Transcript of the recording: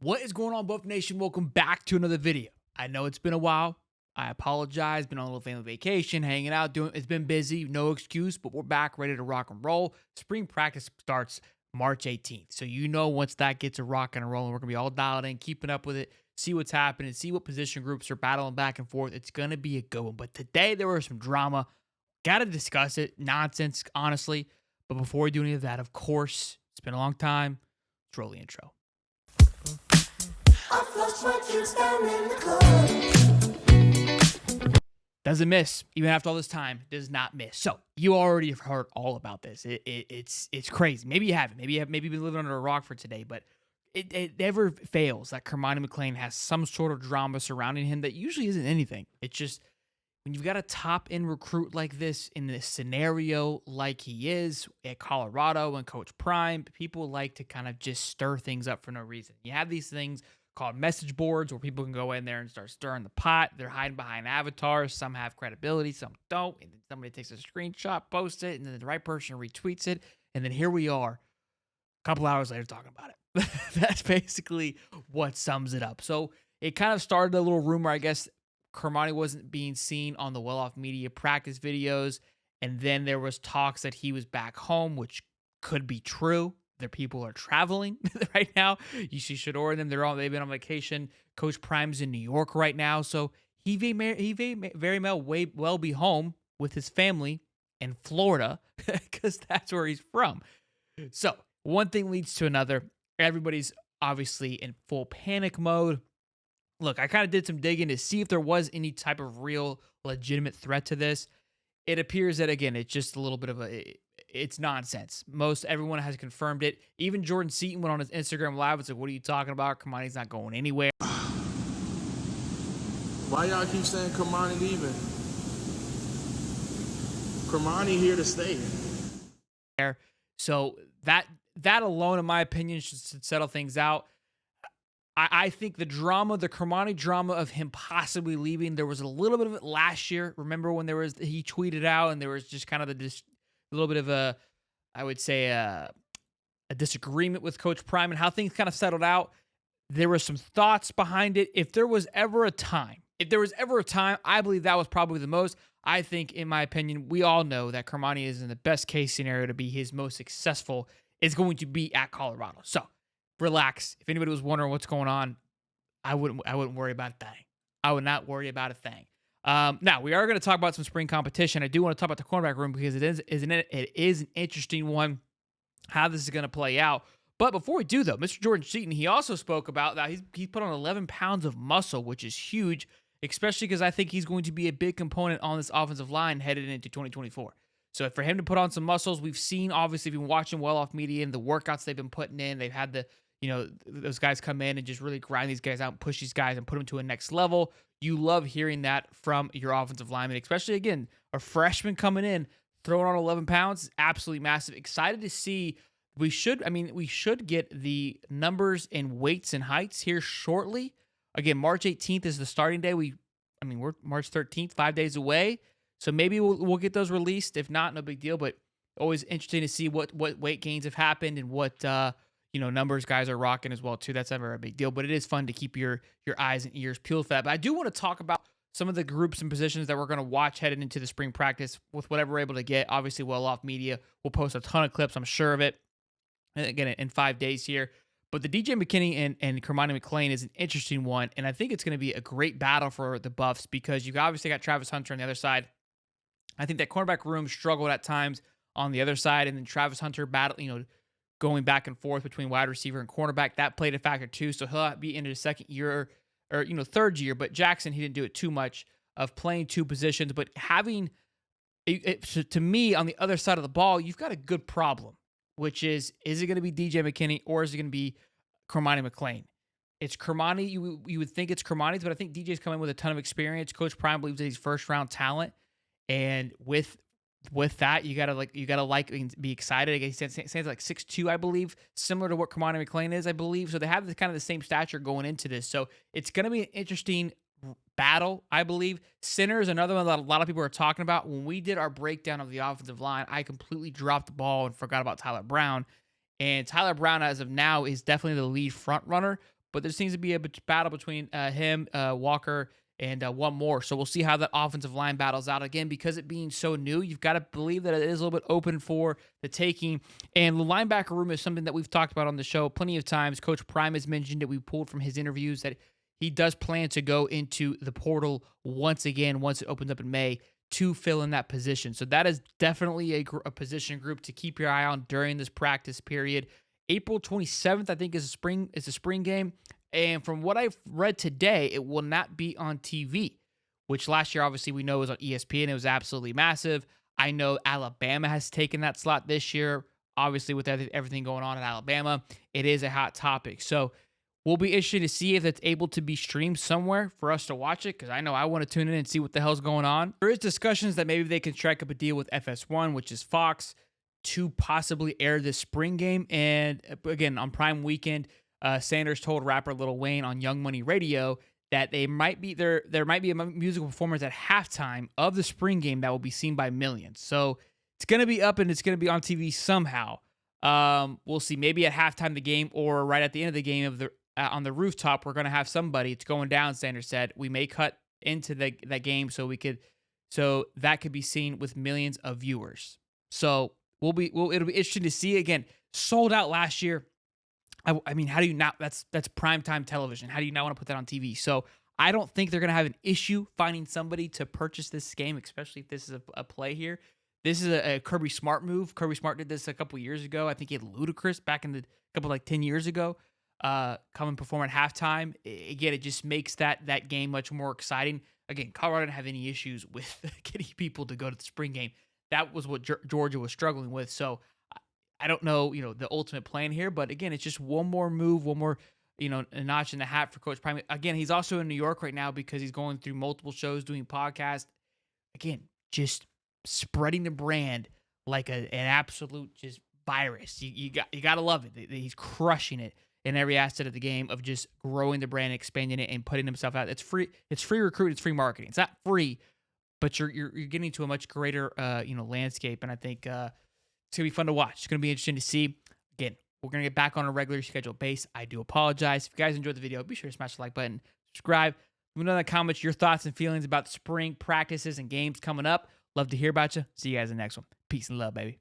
What is going on, Buff Nation? Welcome back to another video. I know it's been a while. I apologize. Been on a little family vacation, hanging out, it's been busy, no excuse, but we're back ready to rock and roll. Spring practice starts March 18th. So once that gets a rock and rolling, we're going to be all dialed in, keeping up with it, see what's happening, see what position groups are battling back and forth. It's going to be a good one. But today there was some drama. Got to discuss it. Nonsense, honestly. But before we do any of that, of course, it's been a long time. Let's roll the intro. Doesn't miss. Even after all this time, does not miss. So you already have heard all about this. It's crazy. Maybe you haven't. Maybe you've been living under a rock for today, but it never fails that Cormani McClain has some sort of drama surrounding him that usually isn't anything. It's just when you've got a top-end recruit like this in this scenario like he is at Colorado and Coach Prime, people like to kind of just stir things up for no reason. You have these things called message boards where people can go in there and start stirring the pot. They're hiding behind avatars. Some have credibility, some don't. And then somebody takes a screenshot, posts it, and then the right person retweets it. And then here we are a couple hours later talking about it. That's basically what sums it up. So it kind of started a little rumor, I guess. Cormani wasn't being seen on the Well-Off Media practice videos. And then there was talks that he was back home, which could be true. Their people are traveling right now. You see Shador and them. They've been on vacation. Coach Prime's in New York right now. So he very well be home with his family in Florida because that's where he's from. So one thing leads to another. Everybody's obviously in full panic mode. Look, I kind of did some digging to see if there was any type of real legitimate threat to this. It appears that, again, it's just a little bit of it's nonsense. Everyone has confirmed it. Even Jordan Seaton went on his Instagram Live and said, "What are you talking about? Cormani's not going anywhere." Why y'all keep saying Cormani leaving? Cormani here to stay. So that alone, in my opinion, should settle things out. I think the Cormani drama of him possibly leaving, there was a little bit of it last year. Remember when he tweeted out and there was just kind of a little bit of a disagreement with Coach Prime and how things kind of settled out. There were some thoughts behind it. If there was ever a time, I believe that was probably the most. I think, in my opinion, we all know that Cormani is in the best case scenario to be his most successful is going to be at Colorado. So relax. If anybody was wondering what's going on, I wouldn't worry about a thing. I would not worry about a thing. Now, we are going to talk about some spring competition. I do want to talk about the cornerback room because it is an interesting one, how this is going to play out. But before we do, though, Mr. Jordan Seaton, he also spoke about that he put on 11 pounds of muscle, which is huge, especially because I think he's going to be a big component on this offensive line headed into 2024. So for him to put on some muscles, we've seen, obviously, if you've been watching Well-Off Media and the workouts they've been putting in, they've had those guys come in and just really grind these guys out and push these guys and put them to a next level. You love hearing that from your offensive lineman, especially, again, a freshman coming in, throwing on 11 pounds is absolutely massive. Excited to see. We should get the numbers and weights and heights here shortly. Again, March 18th is the starting day. We're March 13th, 5 days away. So maybe we'll get those released. If not, no big deal. But always interesting to see what weight gains have happened and what numbers guys are rocking as well too. That's never a big deal, but it is fun to keep your eyes and ears peeled for that. But I do want to talk about some of the groups and positions that we're going to watch headed into the spring practice with whatever we're able to get. Obviously, Well-Off Media will post a ton of clips, I'm sure of it, again, in 5 days here. But the DJ McKinney and Cormani McClain is an interesting one, and I think it's going to be a great battle for the Buffs because you've obviously got Travis Hunter on the other side. I think that cornerback room struggled at times on the other side, and then Travis Hunter going back and forth between wide receiver and cornerback, that played a factor too. So he'll be into his second year or third year. But Jackson, he didn't do it too much of playing two positions. But having, to me, on the other side of the ball, you've got a good problem, which is it going to be DJ McKinney or is it going to be Cormani McClain? It's Cormani. You would think it's Cormani's, but I think DJ's coming with a ton of experience. Coach Prime believes that he's first round talent, and with that, you gotta be excited. He stands like 6'2", I believe, similar to what Cormani McClain is, I believe. So they have kind of the same stature going into this. So it's gonna be an interesting battle, I believe. Center is another one that a lot of people are talking about. When we did our breakdown of the offensive line, I completely dropped the ball and forgot about Tyler Brown. And Tyler Brown, as of now, is definitely the lead front runner. but there seems to be a battle between him, Walker, and one more. So we'll see how that offensive line battles out again. Because it being so new, you've got to believe that it is a little bit open for the taking. And the linebacker room is something that we've talked about on the show plenty of times. Coach Prime has mentioned it. We pulled from his interviews that he does plan to go into the portal once again, once it opens up in May, to fill in that position. So that is definitely a position group to keep your eye on during this practice period. April 27th, I think, is a spring game. And from what I've read today, it will not be on TV, which last year, obviously, we know was on ESPN. It was absolutely massive. I know Alabama has taken that slot this year. Obviously, with everything going on in Alabama, it is a hot topic. So we'll be interested to see if it's able to be streamed somewhere for us to watch it, because I know I want to tune in and see what the hell's going on. There is discussions that maybe they can strike up a deal with FS1, which is Fox, to possibly air this spring game. And again, on Prime Weekend, Sanders told rapper Lil Wayne on Young Money Radio that there might be a musical performance at halftime of the spring game that will be seen by millions. So it's going to be up and it's going to be on TV somehow. We'll see. Maybe at halftime of the game or right at the end of the game on the rooftop, we're going to have somebody. It's going down, Sanders said. We may cut into that game so that could be seen with millions of viewers. So it'll be interesting to see. Again, sold out last year. I mean, how do you not? That's primetime television. How do you not want to put that on TV? So I don't think they're going to have an issue finding somebody to purchase this game, especially if this is a play here. This is a Kirby Smart move. Kirby Smart did this a couple years ago. I think he had Ludacris back in the couple 10 years ago. Come and perform at halftime. Again, it just makes that game much more exciting. Again, Colorado didn't have any issues with getting people to go to the spring game. That was what Georgia was struggling with. So I don't know, the ultimate plan here, but again, it's just one more move, one more, a notch in the hat for Coach Prime. Again, he's also in New York right now because he's going through multiple shows, doing podcasts. Again, just spreading the brand like an absolute just virus. You got to love it. He's crushing it in every asset of the game of just growing the brand, expanding it, and putting himself out. It's free. It's free recruit. It's free marketing. It's not free, but you're getting to a much greater landscape, and I think it's going to be fun to watch. It's going to be interesting to see. Again, we're going to get back on a regular scheduled base. I do apologize. If you guys enjoyed the video, be sure to smash the like button, subscribe. Let me know in the comments your thoughts and feelings about spring practices and games coming up. Love to hear about you. See you guys in the next one. Peace and love, baby.